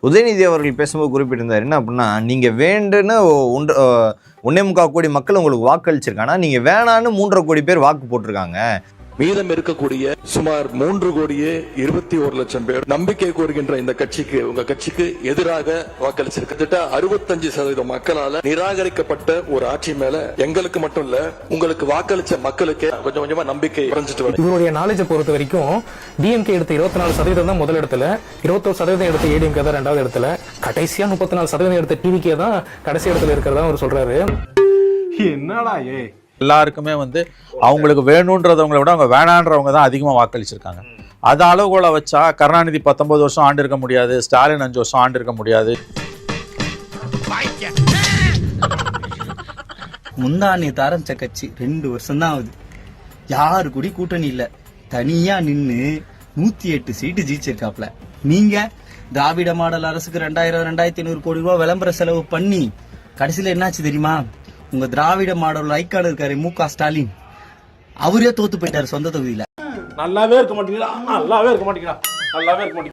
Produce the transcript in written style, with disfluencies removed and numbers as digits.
உதயநிதி அவர்கள் பேசும்போது குறிப்பிட்டிருந்தார் என்ன அப்படின்னா, நீங்கள் வேண்டுன்னு 1.25 கோடி மக்கள் உங்களுக்கு வாக்களிச்சிருக்காங்க, நீங்கள் வேணான்னு 3.5 கோடி பேர் வாக்கு போட்டிருக்காங்க. மீதம் இருக்கக்கூடிய சுமார் 3,21,00,000 பேர் நம்பிக்கை கோருகின்ற இந்த கட்சிக்கு, உங்க கட்சிக்கு எதிராக வாக்களிச்சிருக்கு. கிட்டத்தட்ட 65% மக்களால நிராகரிக்கப்பட்ட ஒரு ஆட்சி மேல எங்களுக்கு மட்டும் இல்ல, உங்களுக்கு வாக்களிச்ச மக்களுக்கே கொஞ்சம் கொஞ்சமா நம்பிக்கை குறைஞ்சிட்டு வருது. இவருடைய நாலேஜை பொறுத்த வரைக்கும் டிஎம்கே எடுத்த 24% தான் முதல் இடத்துல, 21% எடுத்த ஏடிஎம்கே தான் 2வது இடத்துல, கடைசியா 34% எடுத்த டிவிகே தான் கடைசி இடத்துல இருக்கிறதா அவர் சொல்றாரு. என்னடா எல்லாருக்குமே அவங்களுக்கு வேணுன்றவங்களை விட அவங்க வேணான்றவங்க தான் அதிகமாக வாக்களிச்சிருக்காங்க. அது அளவுகோலை வச்சா கருணாநிதி 19 வருஷம் ஆண்டு இருக்க முடியாது, ஸ்டாலின் 5 வருஷம் ஆண்டு இருக்க முடியாது. முந்தானி ஆரம்பிச்ச கட்சி 2 வருஷம் தான் ஆகுது. யாரு கூடி கூட்டணி இல்ல, தனியா நின்னு 108 சீட்டு ஜெயிச்சிருக்காப்ல. நீங்க திராவிட மாடல் அரசுக்கு 2000-2500 கோடி ரூபாய் விளம்பர செலவு பண்ணி கடைசியில என்னாச்சு தெரியுமா? உங்க திராவிட மாடல் ஐக்கான இருக்காரு மு.க. ஸ்டாலின், அவரே தோத்து போயிட்டாரு சொந்த தொகுதியில. நல்லாவே இருக்க மாட்டீங்களா?